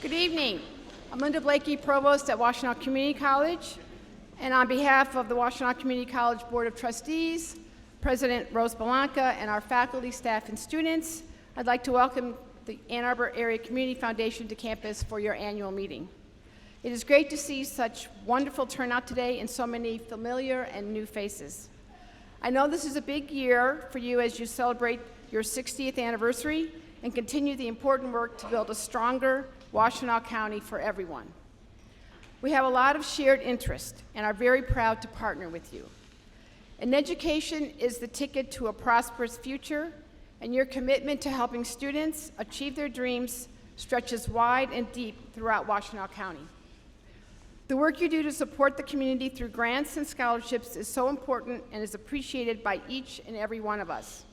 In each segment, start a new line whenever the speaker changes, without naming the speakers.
Good evening. I'm Linda Blakey, Provost at Washtenaw Community College, and on behalf of the Washtenaw Community College Board of Trustees, President Rose Belanca, and our faculty, staff, and students, I'd like to welcome the Ann Arbor Area Community Foundation to campus for your annual meeting. It is great to see such wonderful turnout today and so many familiar and new faces. I know this is a big year for you as you celebrate your 60th anniversary and continue the important work to build a stronger Washtenaw County for everyone. We have a lot of shared interest and are very proud to partner with you. And education is the ticket to a prosperous future, and your commitment to helping students achieve their dreams stretches wide and deep throughout Washtenaw County. The work you do to support the community through grants and scholarships is so important and is appreciated by each and every one of us.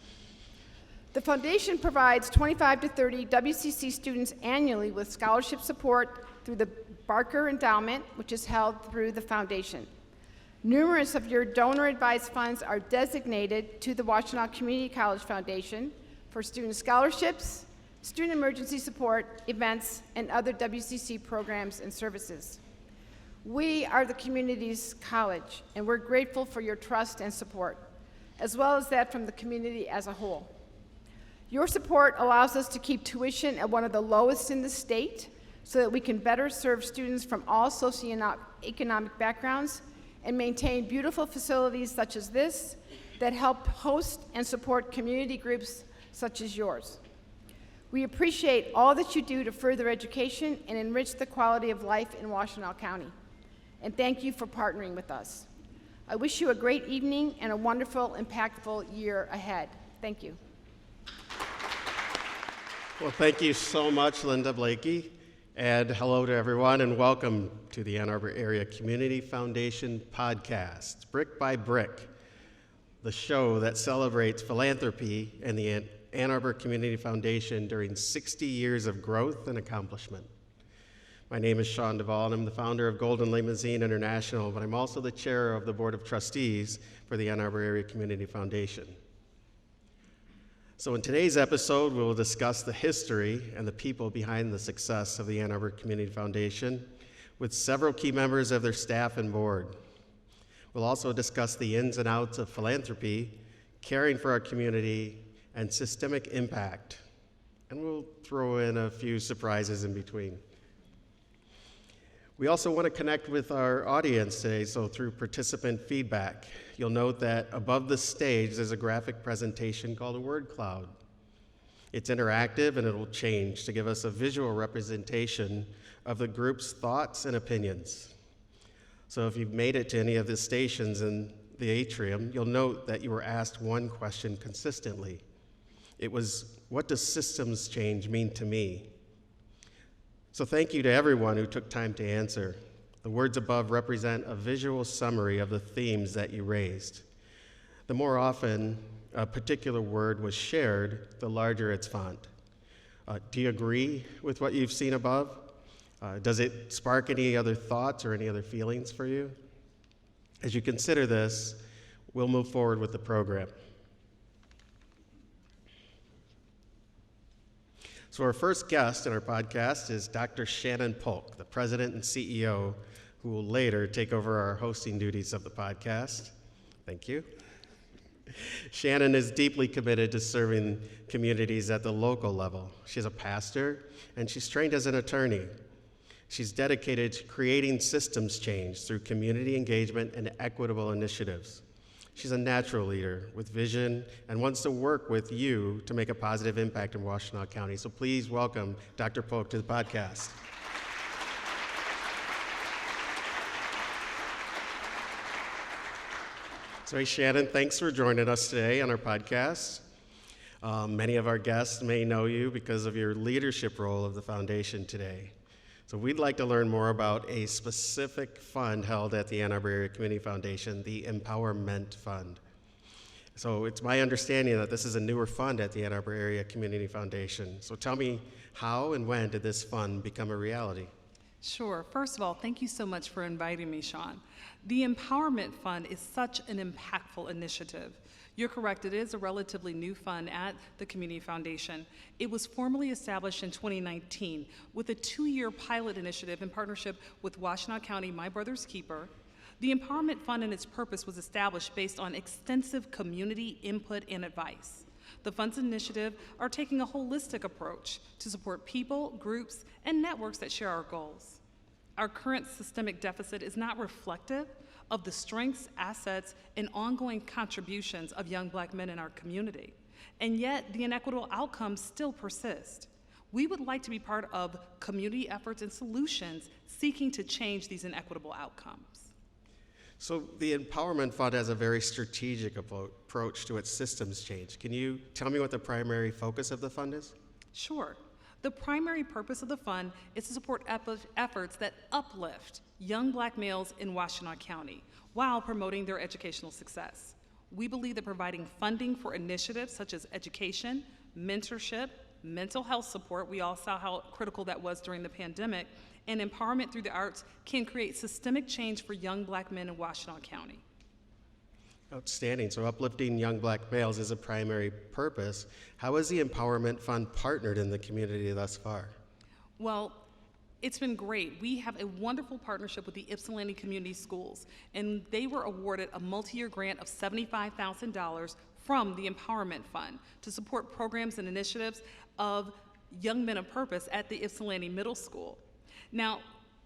The foundation provides 25 to 30 WCC students annually with scholarship support through the Barker Endowment, which is held through the foundation. Numerous of your donor-advised funds are designated to the Washtenaw Community College Foundation for student scholarships, student emergency support, events, and other WCC programs and services. We are the community's college, and we're grateful for your trust and support, as well as that from the community as a whole. Your support allows us to keep tuition at one of the lowest in the state so that we can better serve students from all socioeconomic backgrounds and maintain beautiful facilities such as this that help host and support community groups such as yours. We appreciate all that you do to further education and enrich the quality of life in Washtenaw County. And thank you for partnering with us. I wish you a great evening and a wonderful, impactful year ahead. Thank you.
Well, thank you so much, Linda Blakey, and hello to everyone, and welcome to the Ann Arbor Area Community Foundation podcast, Brick by Brick, the show that celebrates philanthropy and the Ann Arbor Community Foundation during 60 years of growth and accomplishment. My name is Sean Duvall, and I'm the founder of Golden Limousine International, but I'm also the chair of the Board of Trustees for the Ann Arbor Area Community Foundation. So in today's episode, we will discuss the history and the people behind the success of the Ann Arbor Community Foundation with several key members of their staff and board. We'll also discuss the ins and outs of philanthropy, caring for our community, and systemic impact. And we'll throw in a few surprises in between. We also want to connect with our audience today, so through participant feedback. You'll note that above the stage, there's a graphic presentation called a word cloud. It's interactive and it'll change to give us a visual representation of the group's thoughts and opinions. So if you've made it to any of the stations in the atrium, you'll note that you were asked one question consistently. It was, what does systems change mean to me? So thank you to everyone who took time to answer. The words above represent a visual summary of the themes that you raised. The more often a particular word was shared, the larger its font. Do you agree with what you've seen above? Does it spark any other thoughts or any other feelings for you? As you consider this, we'll move forward with the program. So our first guest in our podcast is Dr. Shannon Polk, the president and CEO, who will later take over our hosting duties of the podcast. Thank you. Shannon is deeply committed to serving communities at the local level. She's a pastor, and she's trained as an attorney. She's dedicated to creating systems change through community engagement and equitable initiatives. She's a natural leader with vision and wants to work with you to make a positive impact in Washtenaw County. So please welcome Dr. Polk to the podcast. So hey, Shannon, thanks for joining us today on our podcast. Many of our guests may know you because of your leadership role of the foundation today. So we'd like to learn more about a specific fund held at the Ann Arbor Area Community Foundation, the Empowerment Fund. So it's my understanding that this is a newer fund at the Ann Arbor Area Community Foundation. So tell me, how and when did this fund become a reality?
Sure. First of all, thank you so much for inviting me, Sean. The Empowerment Fund is such an impactful initiative. You're correct, it is a relatively new fund at the Community Foundation. It was formally established in 2019 with a 2-year pilot initiative in partnership with Washtenaw County My Brother's Keeper. The Empowerment Fund and its purpose was established based on extensive community input and advice. The fund's initiative are taking a holistic approach to support people, groups, and networks that share our goals. Our current systemic deficit is not reflective of the strengths, assets, and ongoing contributions of young Black men in our community. And yet, the inequitable outcomes still persist. We would like to be part of community efforts and solutions seeking to change these inequitable outcomes.
So the Empowerment Fund has a very strategic approach to its systems change. Can you tell me what the primary focus of the fund is?
Sure. The primary purpose of the fund is to support efforts that uplift young Black males in Washtenaw County while promoting their educational success. We believe that providing funding for initiatives such as education, mentorship, mental health support, we all saw how critical that was during the pandemic, and empowerment through the arts can create systemic change for young Black men in Washtenaw County.
Outstanding. So uplifting young Black males is a primary purpose. How has the Empowerment Fund partnered in the community thus far?
Well, it's been great. We have a wonderful partnership with the Ypsilanti Community Schools, and they were awarded a multi-year grant of $75,000 from the Empowerment Fund to support programs and initiatives of young men of purpose at the Ypsilanti Middle School. Now,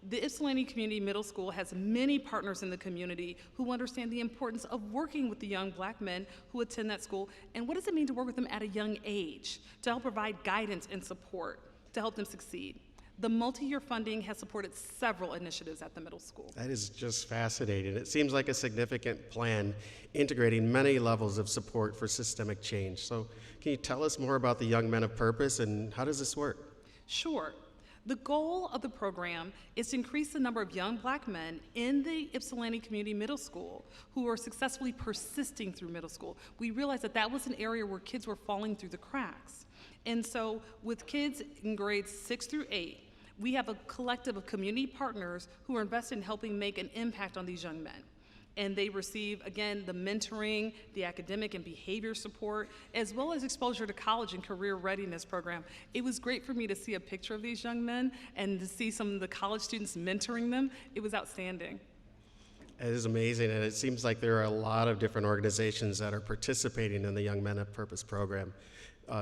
the Ypsilanti Community Middle School has many partners in the community who understand the importance of working with the young Black men who attend that school, and what does it mean to work with them at a young age to help provide guidance and support to help them succeed. The multi-year funding has supported several initiatives at the middle school.
That is just fascinating. It seems like a significant plan integrating many levels of support for systemic change. So can you tell us more about the Young Men of Purpose and how does this work?
Sure. The goal of the program is to increase the number of young Black men in the Ypsilanti Community Middle School who are successfully persisting through middle school. We realized that that was an area where kids were falling through the cracks. And so with kids in grades 6 through 8, we have a collective of community partners who are invested in helping make an impact on these young men. And they receive, again, the mentoring, the academic and behavior support, as well as exposure to college and career readiness program. It was great for me to see a picture of these young men and to see some of the college students mentoring them. It was outstanding.
It is amazing, and it seems like there are a lot of different organizations that are participating in the Young Men of Purpose program.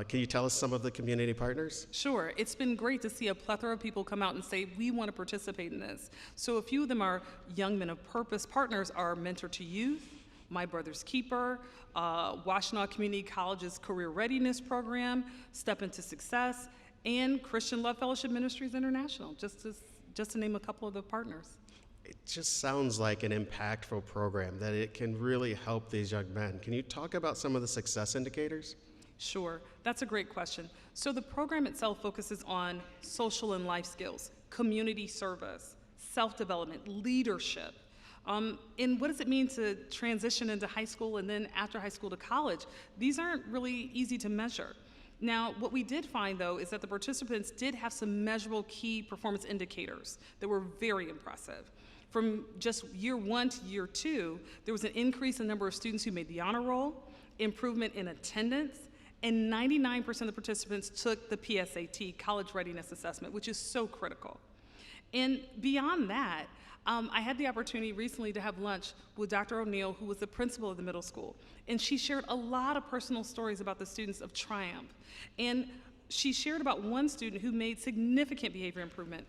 Can you tell us some of the community partners?
Sure. It's been great to see a plethora of people come out and say, we want to participate in this. So a few of them are Young Men of Purpose partners are Mentor to Youth, My Brother's Keeper, Washtenaw Community College's Career Readiness Program, Step Into Success, and Christian Love Fellowship Ministries International, just to name a couple of the partners.
It just sounds like an impactful program, that it can really help these young men. Can you talk about some of the success indicators?
Sure, that's a great question. So the program itself focuses on social and life skills, community service, self-development, leadership. And what does it mean to transition into high school and then after high school to college? These aren't really easy to measure. Now, what we did find, though, is that the participants did have some measurable key performance indicators that were very impressive. From just year 1 to year 2, there was an increase in the number of students who made the honor roll, improvement in attendance, and 99% of the participants took the PSAT, College Readiness Assessment, which is so critical. And beyond that, I had the opportunity recently to have lunch with Dr. O'Neill, who was the principal of the middle school, and she shared a lot of personal stories about the students of Triumph. And she shared about one student who made significant behavior improvement.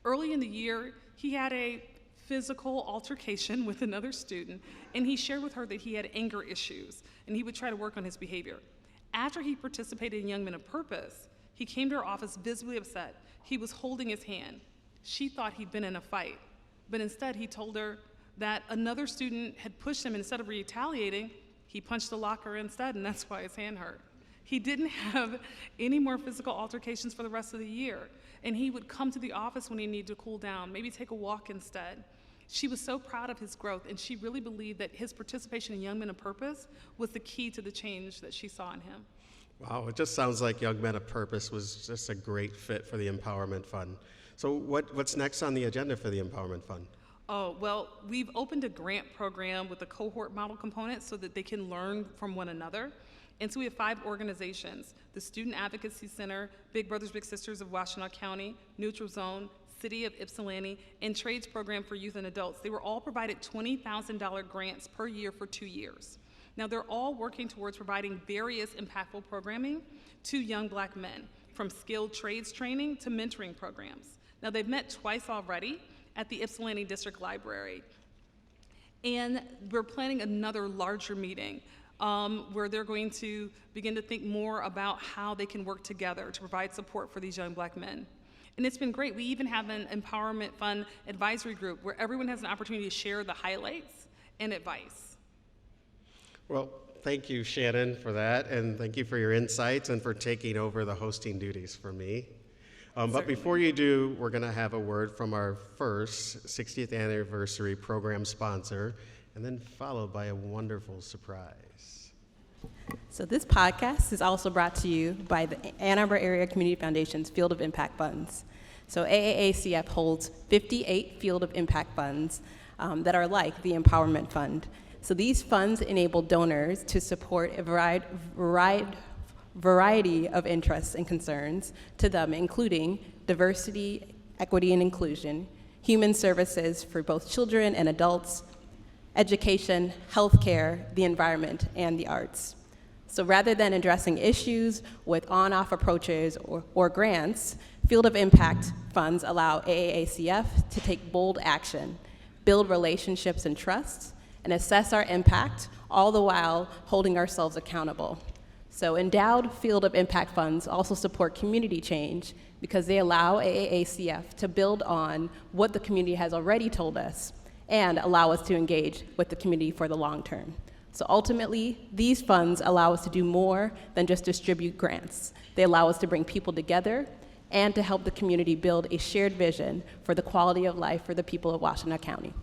Early in the year, he had a physical altercation with another student, and he shared with her that he had anger issues, and he would try to work on his behavior. After he participated in Young Men of Purpose, he came to her office visibly upset. He was holding his hand. She thought he'd been in a fight, but instead he told her that another student had pushed him, and instead of retaliating, he punched the locker instead, and that's why his hand hurt. He didn't have any more physical altercations for the rest of the year, and he would come to the office when he needed to cool down, maybe take a walk instead. She was so proud of his growth, and she really believed that his participation in Young Men of Purpose was the key to the change that she saw in him.
Wow, it just sounds like Young Men of Purpose was just a great fit for the Empowerment Fund. So what's next on the agenda for the Empowerment Fund?
Oh, well, we've opened a grant program with a cohort model component so that they can learn from one another. And so we have 5 organizations: the Student Advocacy Center, Big Brothers Big Sisters of Washtenaw County, Neutral Zone, City of Ypsilanti, and Trades Program for Youth and Adults. They were all provided $20,000 grants per year for 2 years. Now, they're all working towards providing various impactful programming to young Black men, from skilled trades training to mentoring programs. Now, they've met twice already at the Ypsilanti District Library. And we're planning another larger meeting where they're going to begin to think more about how they can work together to provide support for these young Black men. And it's been great. We even have an Empowerment Fund advisory group where everyone has an opportunity to share the highlights and advice.
Well, thank you, Shannon, for that, and thank you for your insights and for taking over the hosting duties for me. But before you do, we're going to have a word from our first 60th anniversary program sponsor, and then followed by a wonderful surprise.
So this podcast is also brought to you by the Ann Arbor Area Community Foundation's Field of Impact Funds. So AAACF holds 58 Field of Impact Funds that are like the Empowerment Fund. So these funds enable donors to support a variety of interests and concerns to them, including diversity, equity and inclusion, human services for both children and adults, education, healthcare, the environment, and the arts. So rather than addressing issues with on-off approaches or grants, Field of Impact funds allow AAACF to take bold action, build relationships and trust, and assess our impact, all the while holding ourselves accountable. So endowed Field of Impact funds also support community change because they allow AAACF to build on what the community has already told us and allow us to engage with the community for the long term. So ultimately, these funds allow us to do more than just distribute grants. They allow us to bring people together and to help the community build a shared vision for the quality of life for the people of Washtenaw County.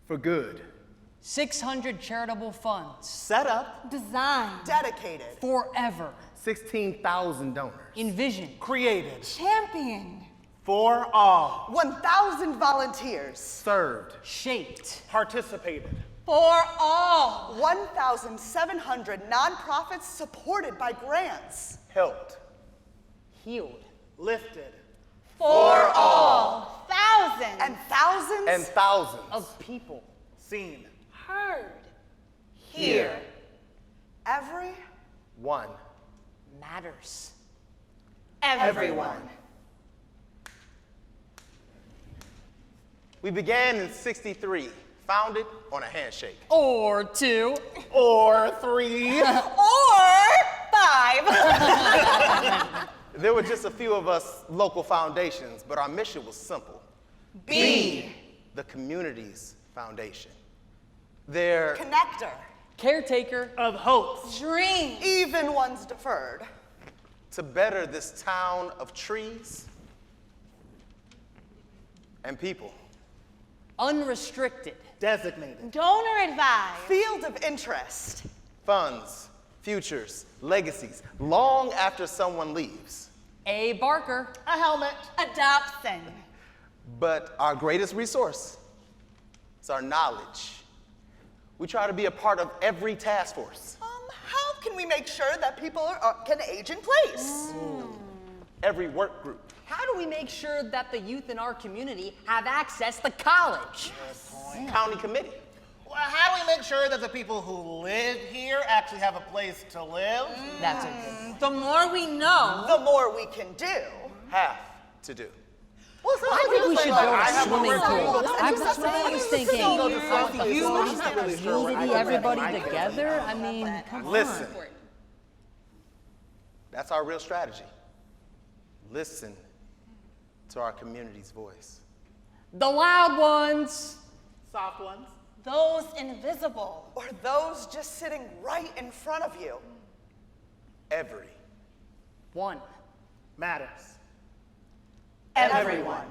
For good.
600 charitable funds.
Set up.
Designed.
Dedicated.
Forever.
16,000 donors.
Envisioned.
Created.
Championed.
For all.
1,000 volunteers.
Served.
Shaped.
Participated.
For all.
1,700 nonprofits supported by grants.
Helped.
Healed.
Lifted.
For all. Thousands.
And thousands.
And thousands.
Of people.
Seen.
heard.
Here. Every.
One.
Matters.
Everyone.
We began in '63, founded on a handshake.
Or 2.
Or 3.
Or 5.
There were just a few of us local foundations, but our mission was simple.
Be.
The community's foundation. Their
Connector.
Caretaker.
of hopes.
Dream.
Even ones deferred.
To better this town of trees and people.
Unrestricted.
Designated.
Donor advised.
Field of interest.
Funds, futures, legacies, long after someone leaves.
A Barker.
A helmet.
Adoption.
But our greatest resource is our knowledge. We try to be a part of every task force,
How can we make sure that people can age in place?
every work group,
How do we make sure that the youth in our community have access to college?
county committee.
Well, how do we make sure that the people who live here actually have a place to live?
That's a good.
The more we know.
The more we can do.
Have to do.
Well,
I think we should build
I
a
have
swimming
a
pool.
word.
That's what I was thinking. Unity, everybody together. I mean, come on.
Listen. That's our real strategy. Listen to our community's voice.
The loud ones.
Soft ones.
those invisible.
Or those just sitting right in front of you.
Every.
One matters.
Everyone.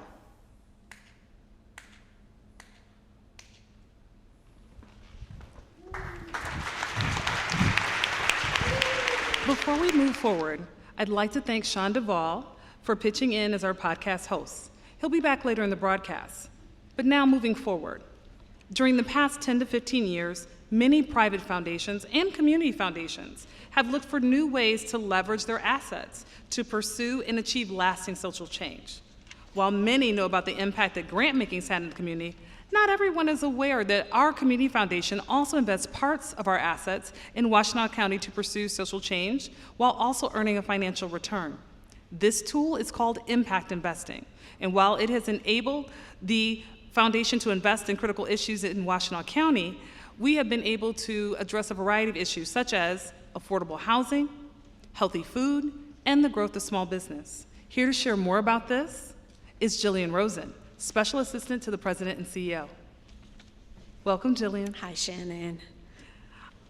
Before we move forward, I'd like to thank Sean Duvall for pitching in as our podcast host. He'll be back later in the broadcast. But now moving forward. During the past 10 to 15 years, many private foundations and community foundations have looked for new ways to leverage their assets to pursue and achieve lasting social change. While many know about the impact that grant-making's had in the community, not everyone is aware that our community foundation also invests parts of our assets in Washtenaw County to pursue social change while also earning a financial return. This tool is called impact investing, and while it has enabled the foundation to invest in critical issues in Washtenaw County, we have been able to address a variety of issues such as affordable housing, healthy food, and the growth of small business. Here to share more about this is Jillian Rosen, Special Assistant to the President and CEO. Welcome, Jillian.
Hi, Shannon.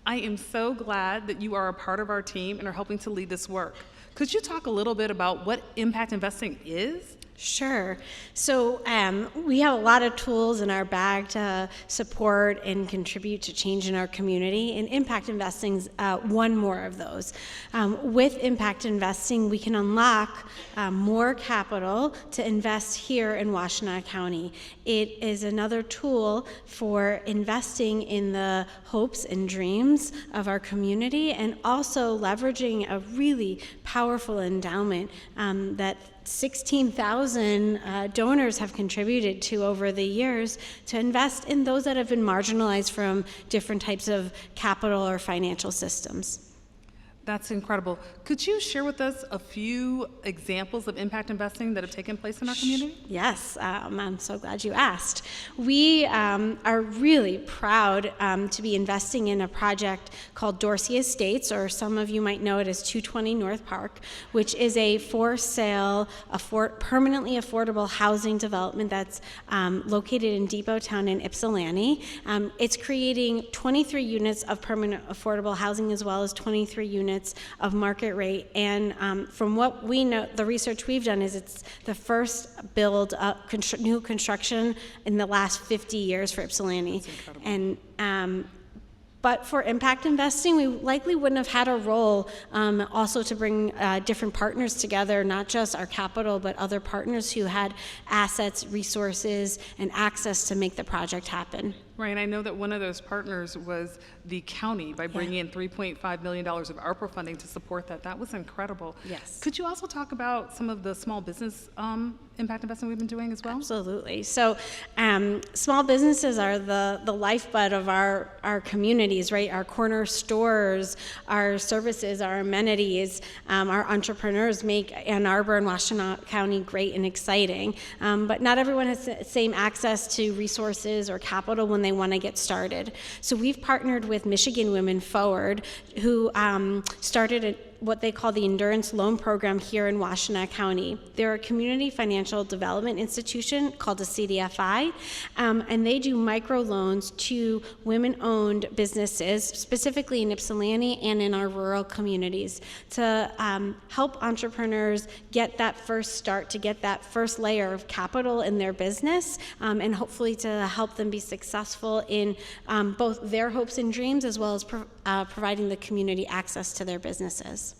I am so glad that you are a part of our team and are helping to lead this work. Could you talk a little bit about what impact investing is?
Sure. So we have a lot of tools in our bag to support and contribute to change in our community, and impact investing is one more of those. With impact investing, we can unlock more capital to invest here in Washtenaw County. It is another tool for investing in the hopes and dreams of our community, and also leveraging a really powerful endowment that 16,000 donors have contributed to over the years to invest in those that have been marginalized from different types of capital or financial systems.
That's incredible. Could you share with us a few examples of impact investing that have taken place in our community?
Yes, I'm so glad you asked. We are really proud to be investing in a project called Dorsey Estates, or some of you might know it as 220 North Park, which is a for-sale, permanently affordable housing development that's located in Depot Town in Ypsilanti. It's creating 23 units of permanent affordable housing as well as 23 units of market rate, and from what we know, the research we've done is it's the first build new construction in the last 50 years for Ypsilanti. And but for impact investing, we likely wouldn't have had a role also to bring different partners together, not just our capital, but other partners who had assets, resources, and access to make the project happen.
Right, and I know that one of those partners was the county by bringing in $3.5 million of ARPA funding to support that. That was incredible.
Yes.
Could you also talk about some of the small business impact investing we've been doing as well?
Absolutely. So small businesses are the lifeblood of our communities, right? Our corner stores, our services, our amenities, our entrepreneurs make Ann Arbor and Washtenaw County great and exciting. But not everyone has the same access to resources or capital when they want to get started. So we've partnered with Michigan Women Forward, who started what they call the Endurance Loan Program here in Washtenaw County. They're a community financial development institution called a CDFI, and they do microloans to women-owned businesses, specifically in Ypsilanti and in our rural communities, to help entrepreneurs get that first start, to get that first layer of capital in their business, and hopefully to help them be successful in both their hopes and dreams, as well as providing the community access to their businesses.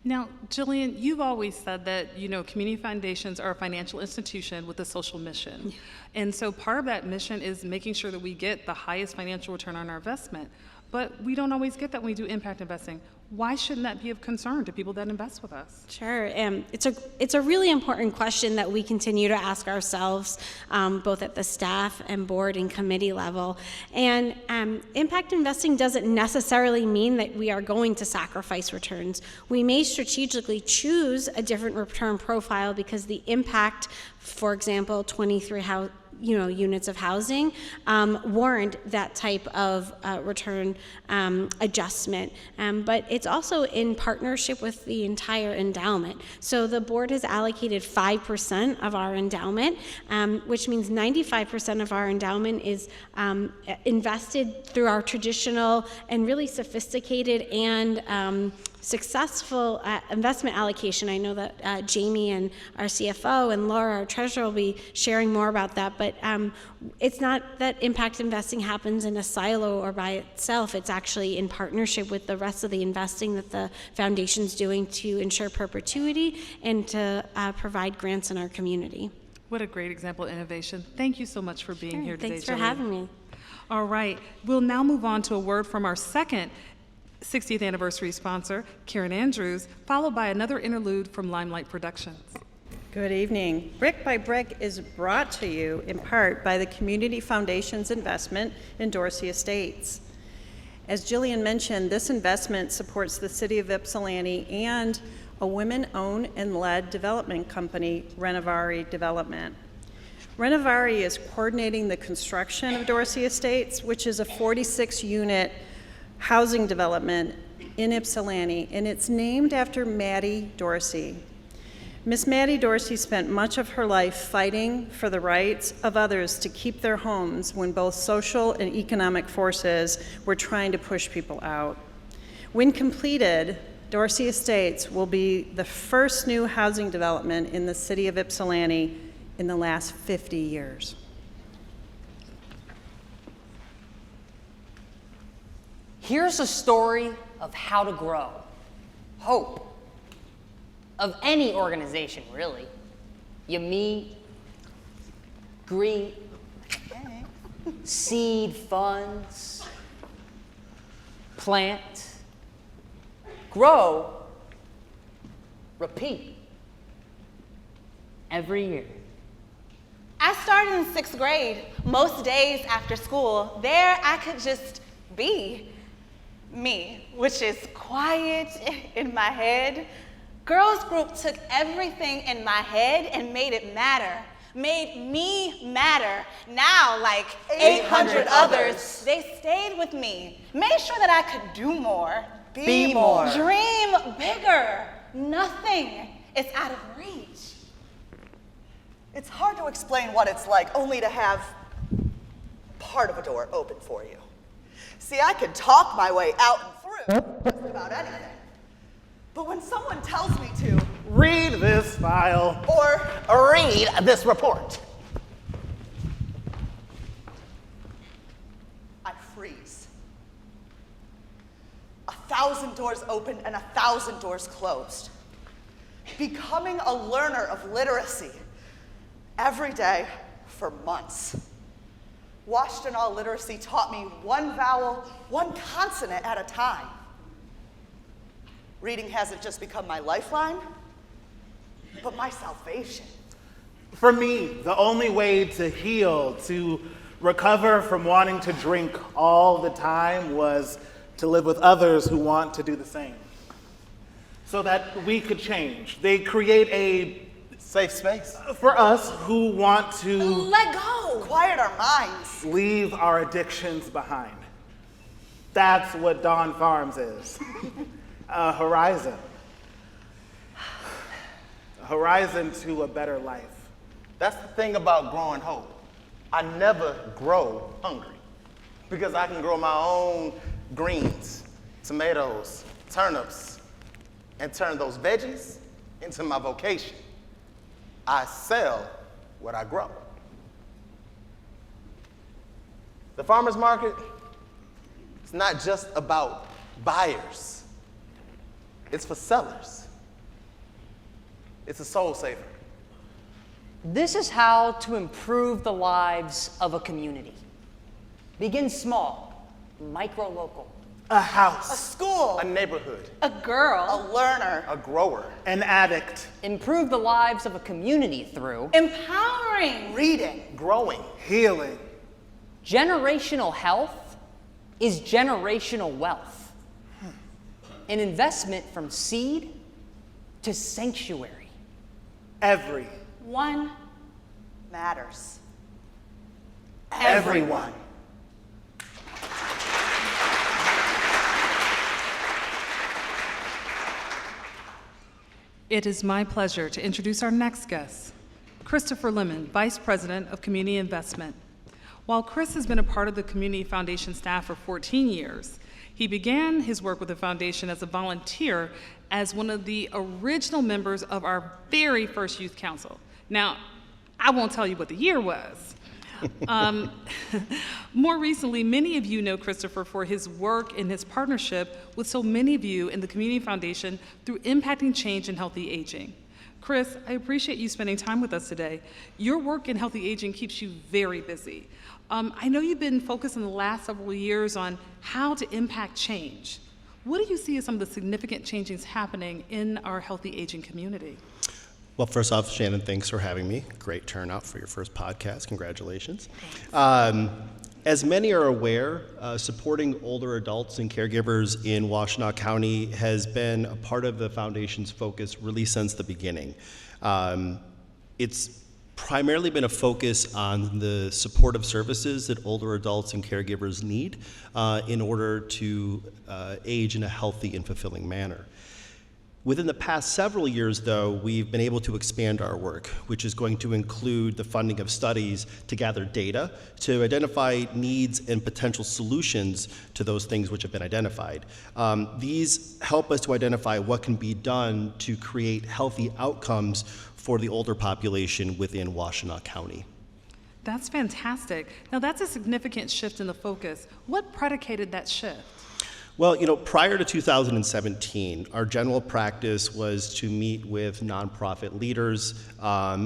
Now, Jillian, you've always said that, community foundations are a financial institution with a social mission. And so part of that mission is making sure that we get the highest financial return on our investment. But we don't always get that when we do impact investing. Why shouldn't that be of concern to people that invest with us?
Sure. It's a really important question that we continue to ask ourselves, both at the staff and board and committee level. And impact investing doesn't necessarily mean that we are going to sacrifice returns. We may strategically choose a different return profile because the impact, for example, 23 units of housing warrant that type of return adjustment. But it's also in partnership with the entire endowment. So the board has allocated 5% of our endowment, which means 95% of our endowment is invested through our traditional and really sophisticated and successful investment allocation. I know that Jamie and our CFO and Laura, our treasurer, will be sharing more about that, but it's not that impact investing happens in a silo or by itself. It's actually in partnership with the rest of the investing that the foundation's doing to ensure perpetuity and to provide grants in our community.
What a great example of innovation. Thank you so much for being here today,
Thanks for
Jillian.
having me.
All right, we'll now move on to a word from our second 60th anniversary sponsor, Karen Andrews, followed by another interlude from Limelight Productions.
Good evening. Brick by Brick is brought to you in part by the Community Foundation's investment in Dorsey Estates. As Jillian mentioned, this investment supports the City of Ypsilanti and a women-owned and led development company, Renovari Development. Renovari is coordinating the construction of Dorsey Estates, which is a 46-unit housing development in Ypsilanti, and it's named after Maddie Dorsey. Miss Maddie Dorsey spent much of her life fighting for the rights of others to keep their homes when both social and economic forces were trying to push people out. When completed, Dorsey Estates will be the first new housing development in the city of Ypsilanti in the last 50 years.
Here's a story of how to grow. Hope. Of any organization, really. You meet, greet, seed funds, plant, grow, repeat. Every year.
I started in 6th grade. Most days after school, there I could just be me, which is quiet in my head. Girls group took everything in my head and made it matter, made me matter. Now, like 800 others, they stayed with me, made sure that I could do more,
Be more.
dream bigger. Nothing is out of reach.
It's hard to explain what it's like only to have part of a door open for you. See, I could talk my way out and through just about anything. But when someone tells me to,
Read this file.
or
Read this report.
I freeze. 1,000 doors opened and 1,000 doors closed. Becoming a learner of literacy every day for months. Washtenaw literacy taught me one vowel, one consonant at a time. Reading hasn't just become my lifeline, but my salvation.
For me, the only way to heal, to recover from wanting to drink all the time, was to live with others who want to do the same. So that we could change. They create a
Safe space.
for us who want to
Let go.
Quiet our minds.
leave our addictions behind. That's what Dawn Farms is. A horizon. A horizon to a better life.
That's the thing about growing hope. I never grow hungry because I can grow my own greens, tomatoes, turnips, and turn those veggies into my vocation. I sell what I grow. The farmer's market is not just about buyers. It's for sellers. It's a soul saver.
This is how to improve the lives of a community. Begin small, micro-local.
A
A
house.
school.
A neighborhood.
A girl.
A learner.
A grower.
An addict.
Improve the lives of a community through
Empowering.
Reading.
Growing.
Healing.
generational health is generational wealth. An investment from seed to sanctuary.
Every.
One matters.
everyone.
It is my pleasure to introduce our next guest, Christopher Lemon, Vice President of Community Investment. While Chris has been a part of the Community Foundation staff for 14 years, he began his work with the foundation as a volunteer as one of the original members of our very first youth council. Now, I won't tell you what the year was. More recently, many of you know Christopher for his work and his partnership with so many of you in the Community Foundation through impacting change in healthy aging. Chris, I appreciate you spending time with us today. Your work in healthy aging keeps you very busy. I know you've been focused in the last several years on how to impact change. What do you see as some of the significant changes happening in our healthy aging community?
Well, first off, Shannon, thanks for having me. Great turnout for your first podcast. Congratulations. As many are aware, supporting older adults and caregivers in Washtenaw County has been a part of the foundation's focus really since the beginning. It's primarily been a focus on the supportive services that older adults and caregivers need in order to age in a healthy and fulfilling manner. Within the past several years, though, we've been able to expand our work, which is going to include the funding of studies to gather data to identify needs and potential solutions to those things which have been identified. These help us to identify what can be done to create healthy outcomes for the older population within Washtenaw County.
That's fantastic. Now, that's a significant shift in the focus. What predicated that shift?
Well, prior to 2017, our general practice was to meet with nonprofit leaders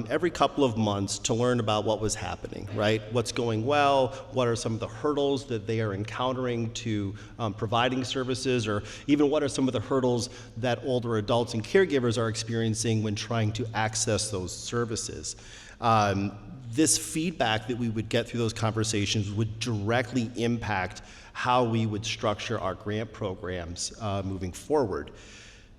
every couple of months to learn about what was happening, right? What's going well, what are some of the hurdles that they are encountering to providing services, or even what are some of the hurdles that older adults and caregivers are experiencing when trying to access those services. This feedback that we would get through those conversations would directly impact how we would structure our grant programs moving forward.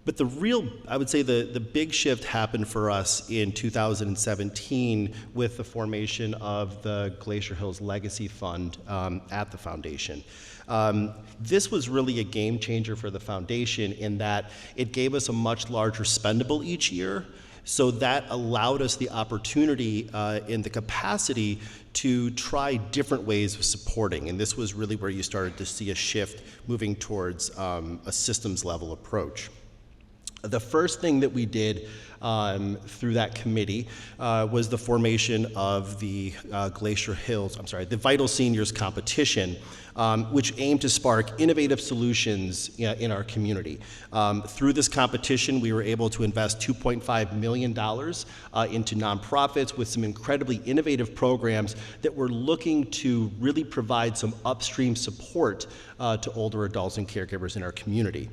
But I would say the big shift happened for us in 2017 with the formation of the Glacier Hills Legacy Fund at the foundation. This was really a game changer for the foundation in that it gave us a much larger spendable each year. So that allowed us the opportunity and the capacity to try different ways of supporting. And this was really where you started to see a shift moving towards a systems level approach. The first thing that we did through that committee was the formation of the the Vital Seniors Competition, which aimed to spark innovative solutions in our community. Through this competition, we were able to invest $2.5 million into nonprofits with some incredibly innovative programs that were looking to really provide some upstream support to older adults and caregivers in our community.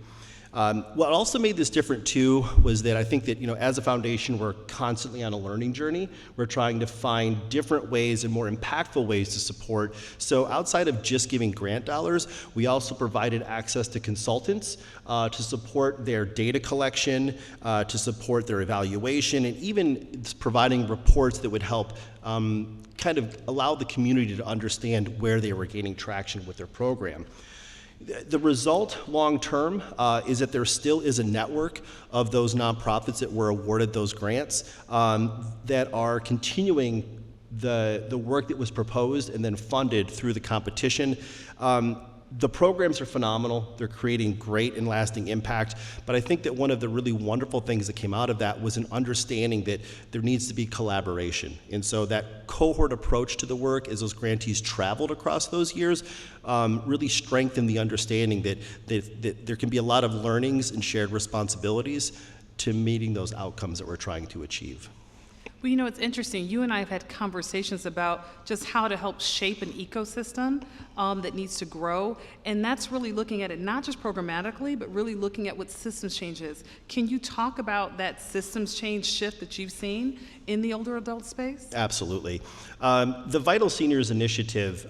What also made this different too was that I think that as a foundation we're constantly on a learning journey. We're trying to find different ways and more impactful ways to support. So outside of just giving grant dollars, we also provided access to consultants to support their data collection, to support their evaluation, and even providing reports that would help kind of allow the community to understand where they were gaining traction with their program. The result long-term is that there still is a network of those nonprofits that were awarded those grants that are continuing the work that was proposed and then funded through the competition. The programs are phenomenal. They're creating great and lasting impact. But I think that one of the really wonderful things that came out of that was an understanding that there needs to be collaboration. And so that cohort approach to the work as those grantees traveled across those years really strengthened the understanding that there can be a lot of learnings and shared responsibilities to meeting those outcomes that we're trying to achieve.
Well, it's interesting. You and I have had conversations about just how to help shape an ecosystem that needs to grow. And that's really looking at it not just programmatically, but really looking at what systems change is. Can you talk about that systems change shift that you've seen in the older adult space?
Absolutely. The Vital Seniors Initiative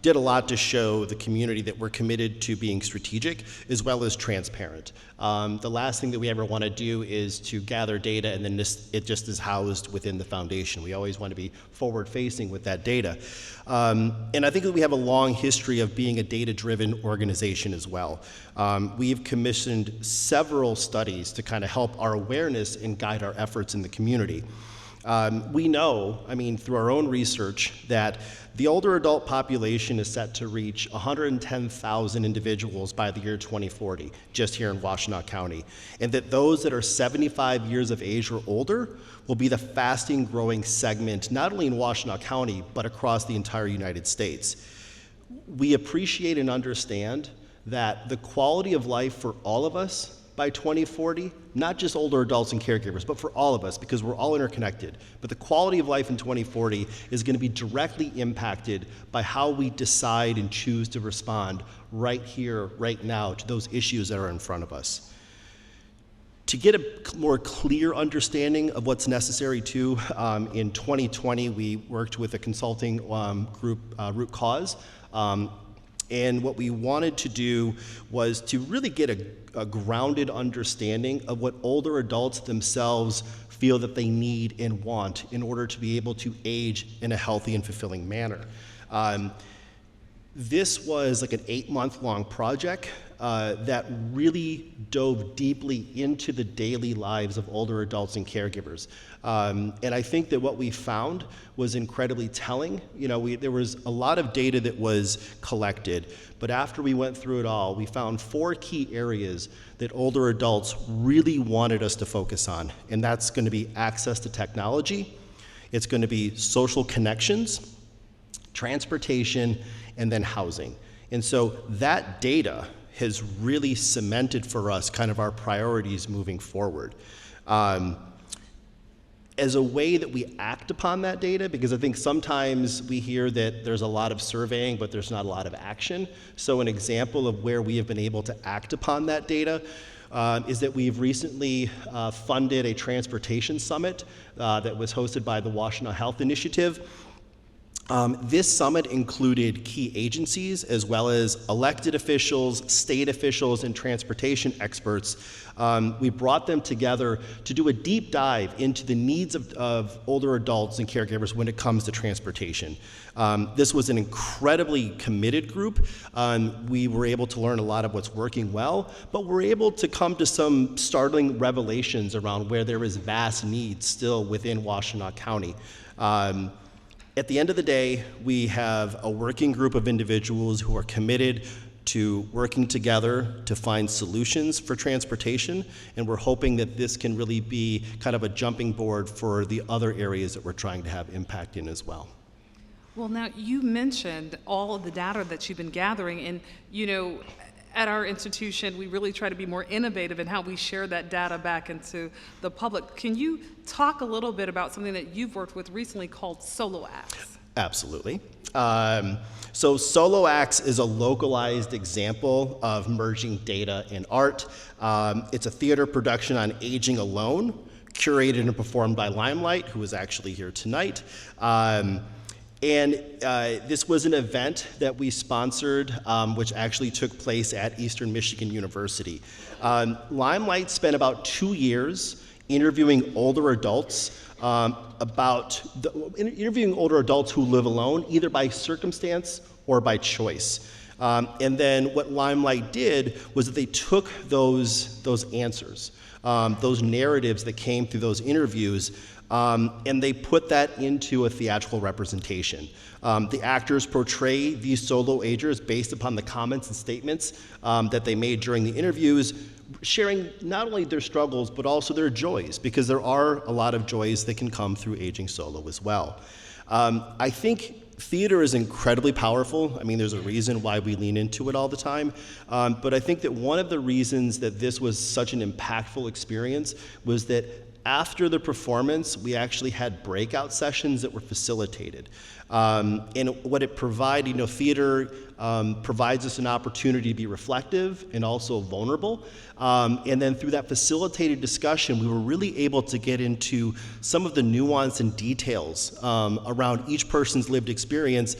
did a lot to show the community that we're committed to being strategic as well as transparent. The last thing that we ever want to do is to gather data and then it just is housed within the foundation. We always want to be forward-facing with that data. And I think that we have a long history of being a data-driven organization as well. We've commissioned several studies to kind of help our awareness and guide our efforts in the community. We know, through our own research, that the older adult population is set to reach 110,000 individuals by the year 2040, just here in Washtenaw County, and that those that are 75 years of age or older will be the fastest growing segment, not only in Washtenaw County, but across the entire United States. We appreciate and understand that the quality of life for all of us by 2040, not just older adults and caregivers, but for all of us, because we're all interconnected. But the quality of life in 2040 is going to be directly impacted by how we decide and choose to respond right here, right now, to those issues that are in front of us. To get a more clear understanding of what's necessary too, in 2020, we worked with a consulting group, Root Cause, and what we wanted to do was to really get a grounded understanding of what older adults themselves feel that they need and want in order to be able to age in a healthy and fulfilling manner. This was like an 8-month-long project that really dove deeply into the daily lives of older adults and caregivers. And I think that what we found was incredibly telling. There was a lot of data that was collected, but after we went through it all, we found 4 key areas that older adults really wanted us to focus on. And that's going to be access to technology, it's going to be social connections, transportation, and then housing. And so that data has really cemented for us kind of our priorities moving forward. As a way that we act upon that data, because I think sometimes we hear that there's a lot of surveying, but there's not a lot of action. So an example of where we have been able to act upon that data is that we've recently funded a transportation summit that was hosted by the Washtenaw Health Initiative. This summit included key agencies as well as elected officials, state officials, and transportation experts. We brought them together to do a deep dive into the needs of older adults and caregivers when it comes to transportation. This was an incredibly committed group. We were able to learn a lot of what's working well, but we're able to come to some startling revelations around where there is vast needs still within Washtenaw County. At the end of the day, we have a working group of individuals who are committed to working together to find solutions for transportation, and we're hoping that this can really be kind of a jumping board for the other areas that we're trying to have impact in as well.
Well, now you mentioned all of the data that you've been gathering, and at our institution, we really try to be more innovative in how we share that data back into the public. Can you talk a little bit about something that you've worked with recently called Solo Acts?
Absolutely. So Solo Acts is a localized example of merging data and art. It's a theater production on aging alone, curated and performed by Limelight, who is actually here tonight. This was an event that we sponsored, which actually took place at Eastern Michigan University. Limelight spent about 2 years interviewing older adults interviewing older adults who live alone, either by circumstance or by choice. And then what Limelight did was that they took those answers, those narratives that came through those interviews, and they put that into a theatrical representation. The actors portray these solo agers based upon the comments and statements that they made during the interviews, sharing not only their struggles, but also their joys, because there are a lot of joys that can come through aging solo as well. I think theater is incredibly powerful. There's a reason why we lean into it all the time. But I think that one of the reasons that this was such an impactful experience was that after the performance, we actually had breakout sessions that were facilitated. And what it provided, theater provides us an opportunity to be reflective and also vulnerable. And then through that facilitated discussion, we were really able to get into some of the nuance and details around each person's lived experience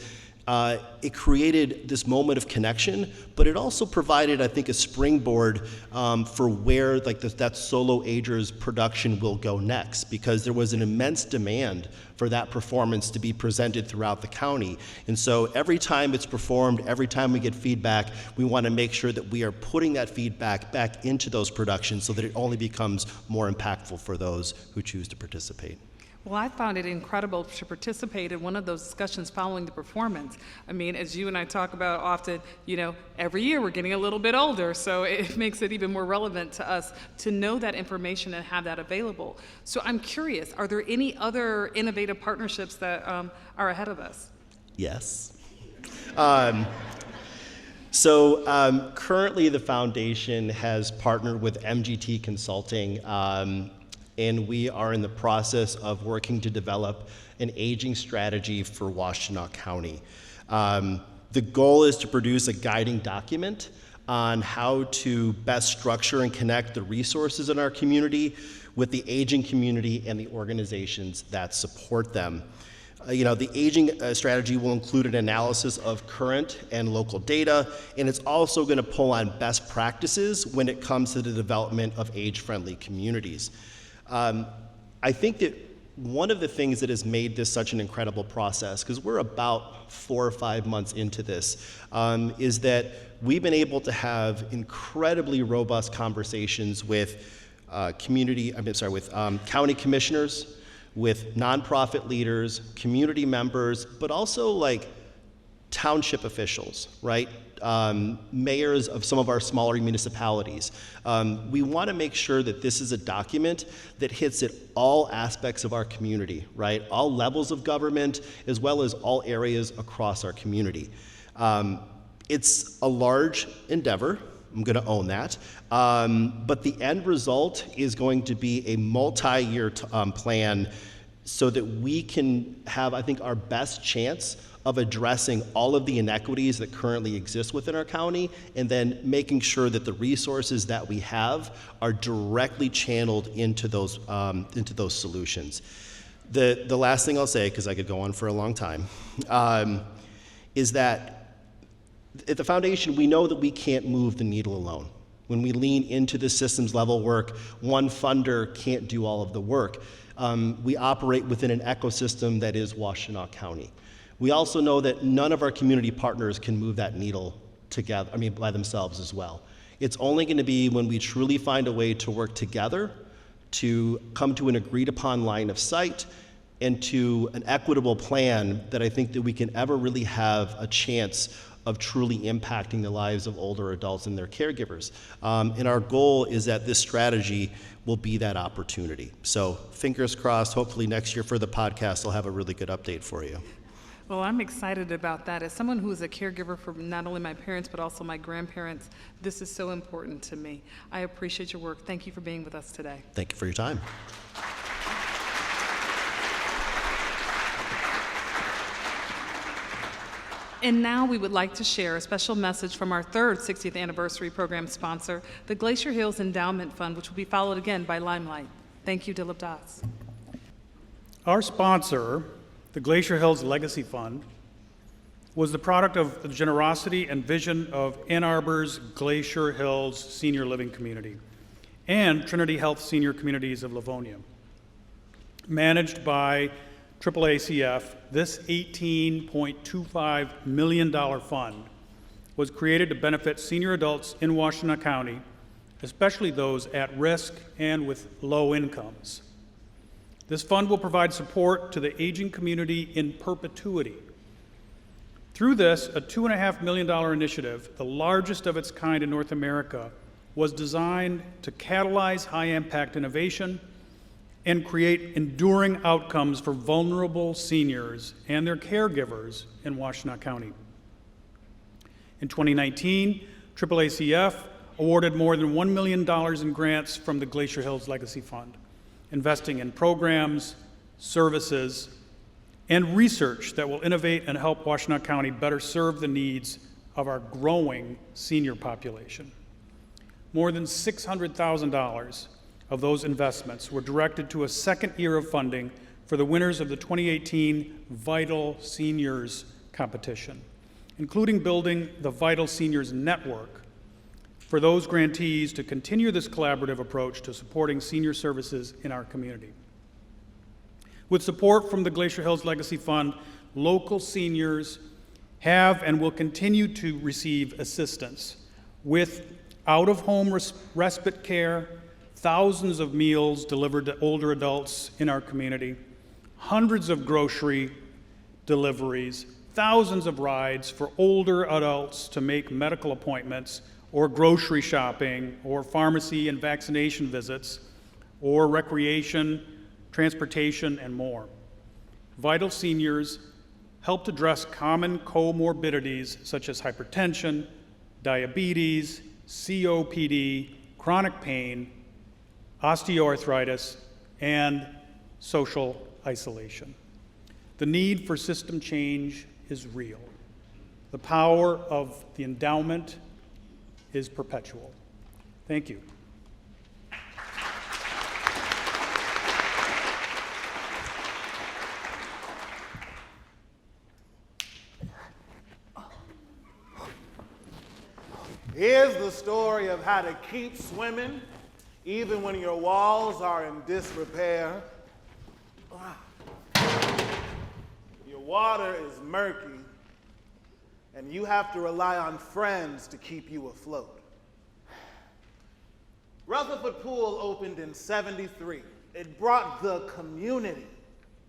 it created this moment of connection, but it also provided, I think, a springboard for where that solo agers production will go next, because there was an immense demand for that performance to be presented throughout the county. And so every time it's performed, every time we get feedback, we want to make sure that we are putting that feedback back into those productions so that it only becomes more impactful for those who choose to participate.
Well, I found it incredible to participate in one of those discussions following the performance. I mean, as you and I talk about often, every year we're getting a little bit older, so it makes it even more relevant to us to know that information and have that available. So I'm curious, are there any other innovative partnerships that are ahead of us?
Yes. Currently the foundation has partnered with MGT Consulting, and we are in the process of working to develop an aging strategy for Washtenaw County. The goal is to produce a guiding document on how to best structure and connect the resources in our community with the aging community and the organizations that support them. The aging strategy will include an analysis of current and local data, and it's also going to pull on best practices when it comes to the development of age-friendly communities. I think that one of the things that has made this such an incredible process, because we're about 4 or 5 months into this, is that we've been able to have incredibly robust conversations with county commissioners, with nonprofit leaders, community members, but also township officials, right? Mayors of some of our smaller municipalities. We want to make sure that this is a document that hits at all aspects of our community, right? All levels of government, as well as all areas across our community. It's a large endeavor. I'm going to own that. But the end result is going to be a multi-year plan so that we can have, I think, our best chance of addressing all of the inequities that currently exist within our county, and then making sure that the resources that we have are directly channeled into those solutions. The last thing I'll say, because I could go on for a long time, is that at the foundation, we know that we can't move the needle alone. When we lean into the systems level work, one funder can't do all of the work. We operate within an ecosystem that is Washtenaw County. We also know that none of our community partners can move that needle together, by themselves as well. It's only going to be when we truly find a way to work together to come to an agreed upon line of sight and to an equitable plan that I think that we can ever really have a chance of truly impacting the lives of older adults and their caregivers. And our goal is that this strategy will be that opportunity. So fingers crossed, hopefully next year for the podcast, I'll have a really good update for you.
Well, I'm excited about that. As someone who is a caregiver for not only my parents, but also my grandparents, this is so important to me. I appreciate your work. Thank you for being with us today.
Thank you for your time.
And now we would like to share a special message from our third 60th anniversary program sponsor, the Glacier Hills Endowment Fund, which will be followed again by Limelight. Thank you, Dilip Das.
Our sponsor, the Glacier Hills Legacy Fund, was the product of the generosity and vision of Ann Arbor's Glacier Hills Senior Living Community and Trinity Health Senior Communities of Livonia. Managed by AAACF, this $18.25 million fund was created to benefit senior adults in Washtenaw County, especially those at risk and with low incomes. This fund will provide support to the aging community in perpetuity. Through this, a $2.5 million initiative, the largest of its kind in North America, was designed to catalyze high-impact innovation and create enduring outcomes for vulnerable seniors and their caregivers in Washtenaw County. In 2019, AAACF awarded more than $1 million in grants from the Glacier Hills Legacy Fund, investing in programs, services, and research that will innovate and help Washtenaw County better serve the needs of our growing senior population. More than $600,000 of those investments were directed to a second year of funding for the winners of the 2018 Vital Seniors competition, including building the Vital Seniors Network for those grantees to continue this collaborative approach to supporting senior services in our community. With support from the Glacier Hills Legacy Fund, local seniors have and will continue to receive assistance with out-of-home respite care, thousands of meals delivered to older adults in our community, hundreds of grocery deliveries, thousands of rides for older adults to make medical appointments or grocery shopping or pharmacy and vaccination visits or recreation, transportation, and more. Vital Seniors helped address common comorbidities such as hypertension, diabetes, COPD, chronic pain, osteoarthritis, and social isolation. The need for system change is real. The power of the endowment is perpetual. Thank you.
Here's the story of how to keep swimming even when your walls are in disrepair. Your water is murky, and you have to rely on friends to keep you afloat. Rutherford Pool opened in '73. It brought the community.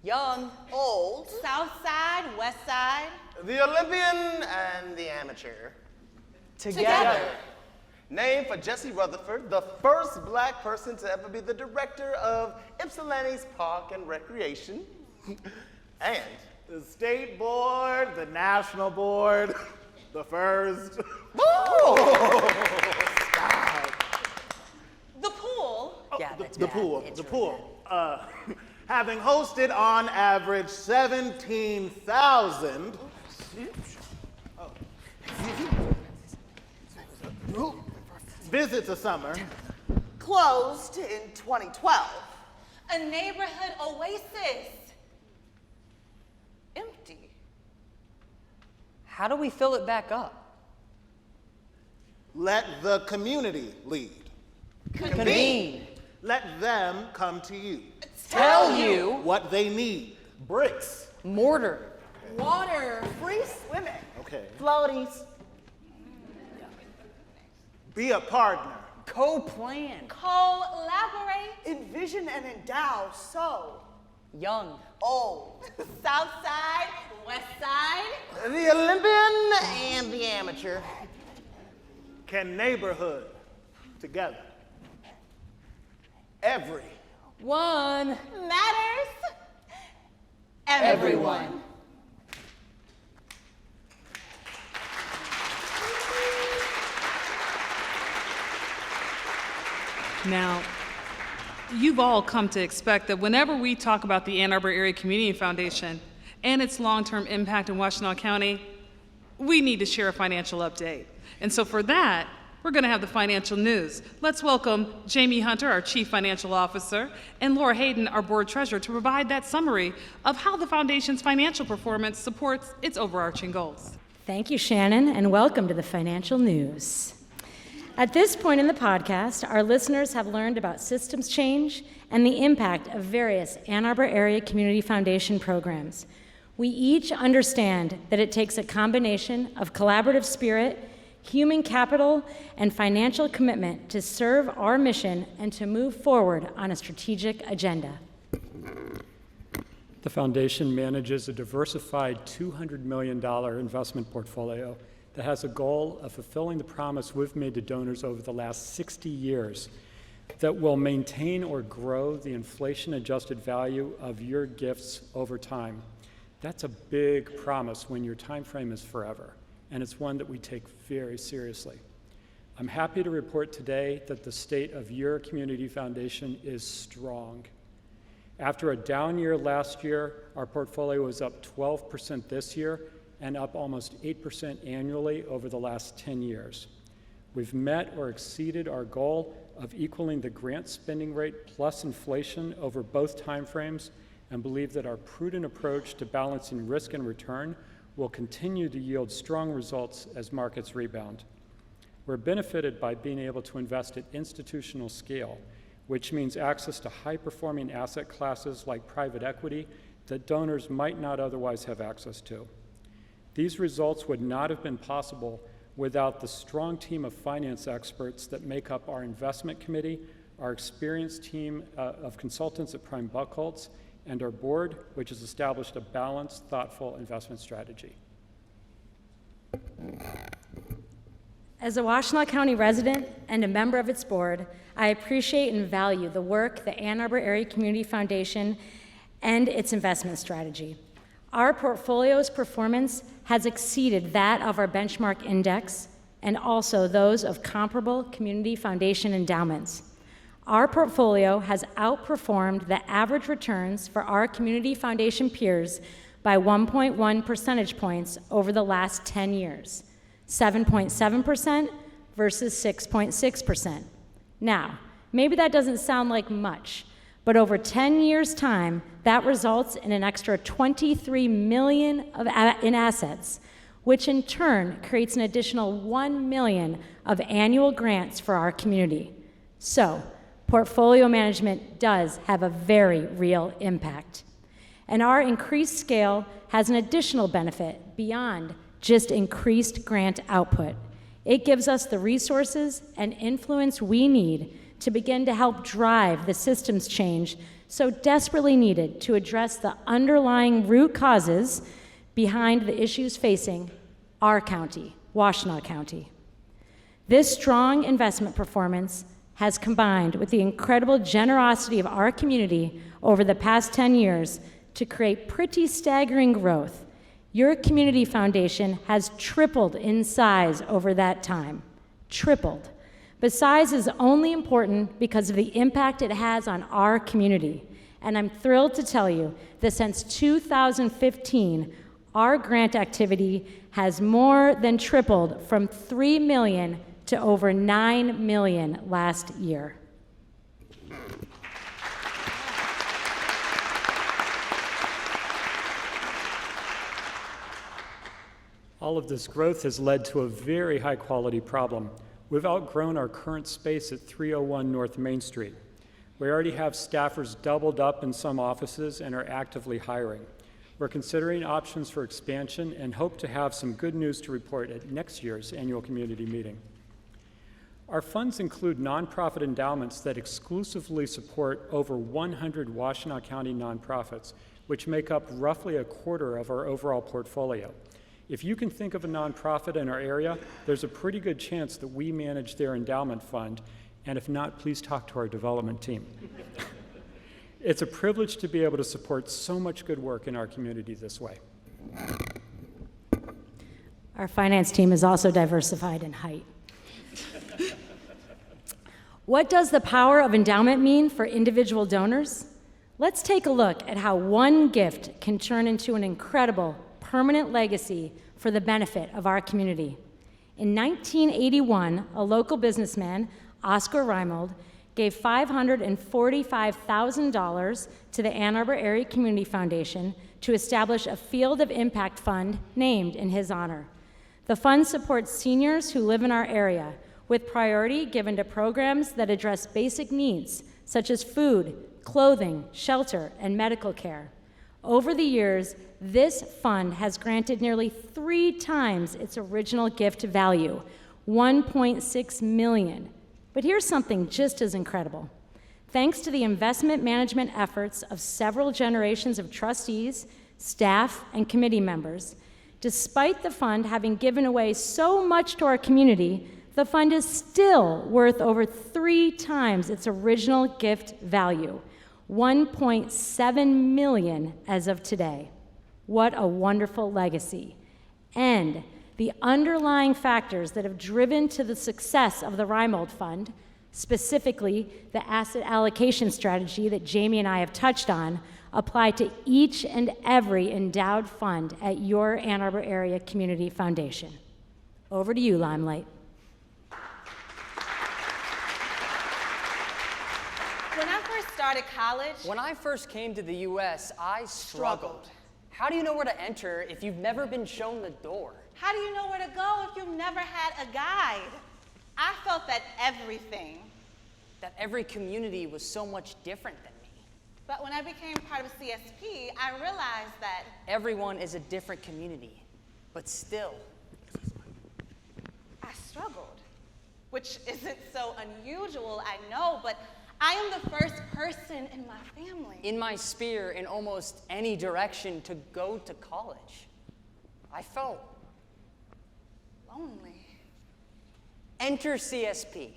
Young, old, South Side, West Side,
The Olympian and the amateur.
together.
Named for Jesse Rutherford, the first black person to ever be the director of Ypsilanti's Park and Recreation. And
The state board, the national board, the first.
The pool.
Yeah, that's
The
bad.
pool,
It's
the
really
pool. Having hosted on average 17,000 visits a summer.
Closed in 2012.
A neighborhood oasis. Empty.
How do we fill it back up?
Let the community lead.
Convene.
Let them come to you.
Tell you.
What they need.
bricks.
Mortar.
Water.
Free swimming.
Okay.
Floaties.
Be a partner.
Co-plan.
Collaborate.
Envision and endow so.
Young.
Old.
South Side, West Side.
The Olympian and the amateur.
Can neighborhood together.
Every.
One.
Matters. Everyone.
Now, you've all come to expect that whenever we talk about the Ann Arbor Area Community Foundation and its long-term impact in Washtenaw County, we need to share a financial update. And so for that, we're going to have the financial news. Let's welcome Jamie Hunter, our Chief Financial Officer, and Laura Hayden, our Board Treasurer, to provide that summary of how the Foundation's financial performance supports its overarching goals.
Thank you, Shannon, and welcome to the Financial News. At this point in the podcast, our listeners have learned about systems change and the impact of various Ann Arbor Area Community Foundation programs. We each understand that it takes a combination of collaborative spirit, human capital, and financial commitment to serve our mission and to move forward on a strategic agenda.
The Foundation manages a diversified $200 million investment portfolio that has a goal of fulfilling the promise we've made to donors over the last 60 years that will maintain or grow the inflation-adjusted value of your gifts over time. That's a big promise when your time frame is forever, and it's one that we take very seriously. I'm happy to report today that the state of your community foundation is strong. After a down year last year, our portfolio was up 12% this year and up almost 8% annually over the last 10 years. We've met or exceeded our goal of equaling the grant spending rate plus inflation over both timeframes and believe that our prudent approach to balancing risk and return will continue to yield strong results as markets rebound. We're benefited by being able to invest at institutional scale, which means access to high-performing asset classes like private equity that donors might not otherwise have access to. These results would not have been possible without the strong team of finance experts that make up our investment committee, our experienced team of consultants at Prime Buchholz, and our board, which has established a balanced, thoughtful investment strategy.
As a Washtenaw County resident and a member of its board, I appreciate and value the work the Ann Arbor Area Community Foundation and its investment strategy. Our portfolio's performance has exceeded that of our benchmark index and also those of comparable community foundation endowments. Our portfolio has outperformed the average returns for our community foundation peers by 1.1 percentage points over the last 10 years, 7.7% versus 6.6%. Now, maybe that doesn't sound like much, but over 10 years' time, that results in an extra $23 million in assets, which in turn creates an additional $1 million of annual grants for our community. So, portfolio management does have a very real impact. And our increased scale has an additional benefit beyond just increased grant output. It gives us the resources and influence we need to begin to help drive the systems change so desperately needed to address the underlying root causes behind the issues facing our county, Washtenaw County. This strong investment performance has combined with the incredible generosity of our community over the past 10 years to create pretty staggering growth. Your community foundation has tripled in size over that time, tripled. But size is only important because of the impact it has on our community. And I'm thrilled to tell you that since 2015, our grant activity has more than tripled from $3 million to over $9 million last year.
All of this growth has led to a very high-quality problem. We've outgrown our current space at 301 North Main Street. We already have staffers doubled up in some offices and are actively hiring. We're considering options for expansion and hope to have some good news to report at next year's annual community meeting. Our funds include nonprofit endowments that exclusively support over 100 Washtenaw County nonprofits, which make up roughly a quarter of our overall portfolio. If you can think of a nonprofit in our area, there's a pretty good chance that we manage their endowment fund, and if not, please talk to our development team. It's a privilege to be able to support so much good work in our community this way.
Our finance team is also diversified in height. What does the power of endowment mean for individual donors? Let's take a look at how one gift can turn into an incredible permanent legacy for the benefit of our community. In 1981, a local businessman, Oscar Reimold, gave $545,000 to the Ann Arbor Area Community Foundation to establish a Field of Impact Fund named in his honor. The fund supports seniors who live in our area, with priority given to programs that address basic needs such as food, clothing, shelter, and medical care. Over the years, this fund has granted nearly 3 times its original gift value, $1.6 million. But here's something just as incredible. Thanks to the investment management efforts of several generations of trustees, staff, and committee members, despite the fund having given away so much to our community, the fund is still worth over 3 times its original gift value, $1.7 million as of today. What a wonderful legacy. And the underlying factors that have driven to the success of the Reimold Fund, specifically the asset allocation strategy that Jamie and I have touched on, apply to each and every endowed fund at your Ann Arbor Area Community Foundation. Over to you, Limelight.
When I first started college,
When I first came to the U.S., I struggled. How do you know where to enter if you've never been shown the door?
How do you know where to go if you've never had a guide? I felt that
That every community was so much different than me.
But when I became part of CSP, I realized that
Everyone is a different community, but still.
I struggled, which isn't so unusual, I know, but I am the first person in my family.
In my sphere, in almost any direction to go to college. I felt
lonely.
Enter CSP.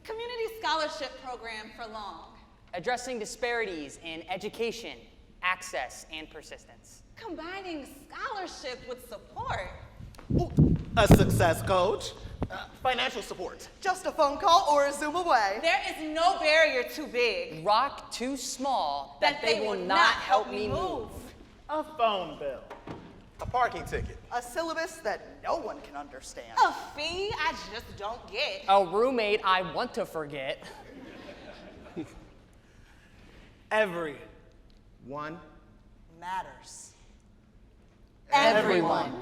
Community scholarship program for long.
Addressing disparities in education, access, and persistence.
Combining scholarship with support.
A success coach.
Financial support.
Just a phone call or a Zoom away.
There is no barrier too big.
Rock too small that they will not help me move.
A phone bill.
A parking ticket.
A syllabus that no one can understand.
A fee I just don't get.
A roommate I want to forget.
Everyone
matters.
Everyone.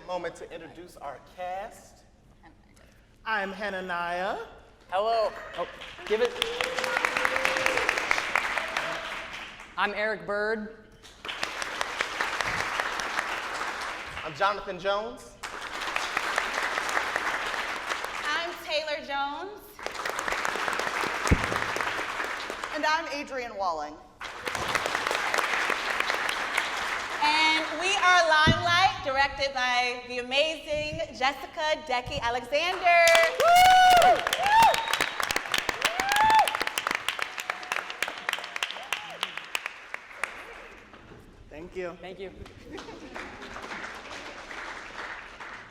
Moment to introduce our cast.
I'm Hananiah.
Hello. Oh, give it. I'm Eric Bird.
I'm Jonathan Jones.
I'm Taylor Jones.
And I'm Adrienne Walling.
And we are Limelight, directed by the amazing Jessica Decky Alexander. Woo! Woo!
Thank you.
Thank you.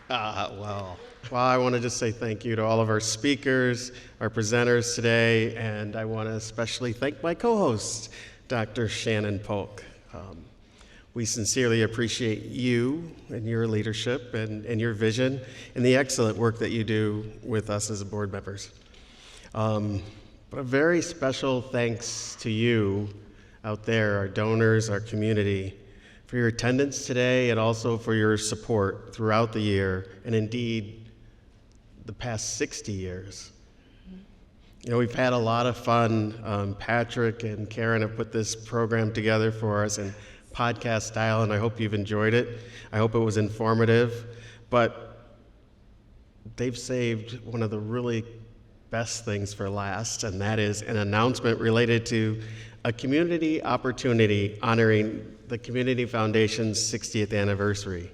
Well, I want to just say thank you to all of our speakers, our presenters today, and I want to especially thank my co-host, Dr. Shannon Polk. We sincerely appreciate you and your leadership and your vision and the excellent work that you do with us as board members. But a very special thanks to you out there, our donors, our community, for your attendance today and also for your support throughout the year and indeed the past 60 years. You know, we've had a lot of fun. Patrick and Karen have put this program together for us in podcast style, and I hope you've enjoyed it. I hope it was informative, but they've saved one of the really best things for last, and that is an announcement related to a community opportunity honoring the Community Foundation's 60th anniversary.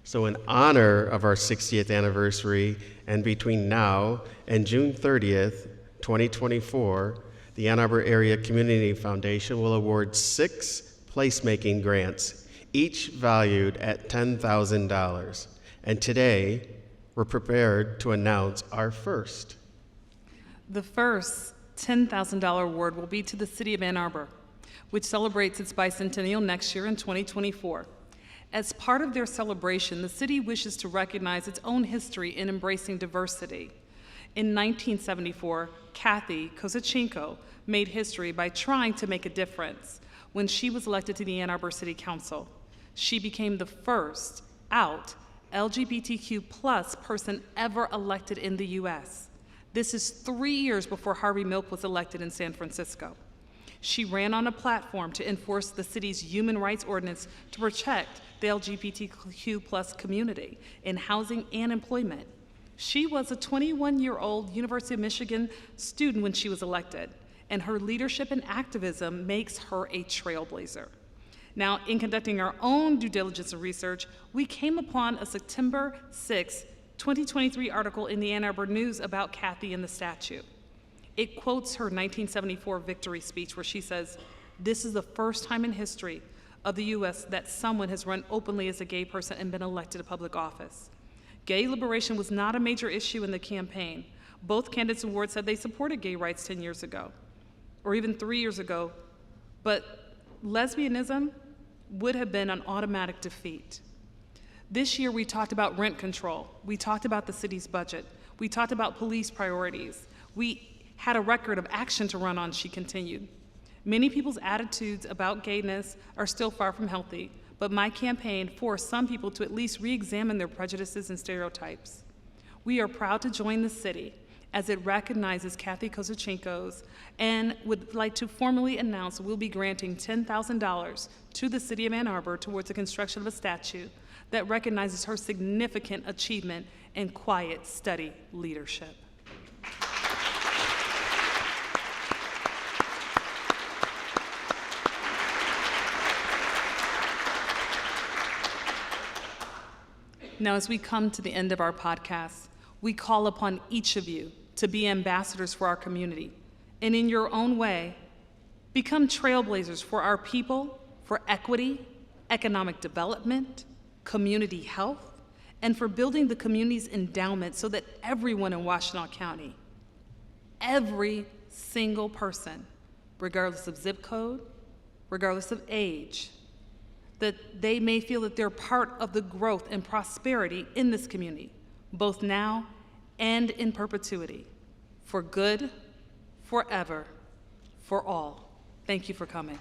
So in honor of our 60th anniversary, and between now and June 30th, 2024, the Ann Arbor Area Community Foundation will award 6 placemaking grants, each valued at $10,000. And today, we're prepared to announce our first.
The first $10,000 award will be to the City of Ann Arbor, which celebrates its bicentennial next year in 2024. As part of their celebration, the city wishes to recognize its own history in embracing diversity. In 1974, Kathy Kozachenko made history by trying to make a difference. When she was elected to the Ann Arbor City Council, she became the first out LGBTQ+ person ever elected in the U.S. This is 3 years before Harvey Milk was elected in San Francisco. She ran on a platform to enforce the city's human rights ordinance to protect the LGBTQ+ community in housing and employment. She was a 21-year-old University of Michigan student when she was elected, and her leadership and activism makes her a trailblazer. Now, in conducting our own due diligence and research, we came upon a September 6, 2023 article in the Ann Arbor News about Kathy and the statue. It quotes her 1974 victory speech where she says, "This is the first time in history of the U.S. that someone has run openly as a gay person and been elected to public office. Gay liberation was not a major issue in the campaign. Both candidates and wards said they supported gay rights 10 years ago, or even 3 years ago, but lesbianism would have been an automatic defeat. This year we talked about rent control. We talked about the city's budget. We talked about police priorities. We had a record of action to run on, she continued. Many people's attitudes about gayness are still far from healthy, but my campaign forced some people to at least re-examine their prejudices and stereotypes. We are proud to join the city as it recognizes Kathy Kozachenko's and would like to formally announce we'll be granting $10,000 to the City of Ann Arbor towards the construction of a statue that recognizes her significant achievement in quiet, steady leadership. Now, as we come to the end of our podcast, we call upon each of you to be ambassadors for our community, and in your own way, become trailblazers for our people, for equity, economic development, community health, and for building the community's endowment so that everyone in Washtenaw County, every single person, regardless of zip code, regardless of age, that they may feel that they're part of the growth and prosperity in this community, both now and in perpetuity, for good, forever, for all. Thank you for coming.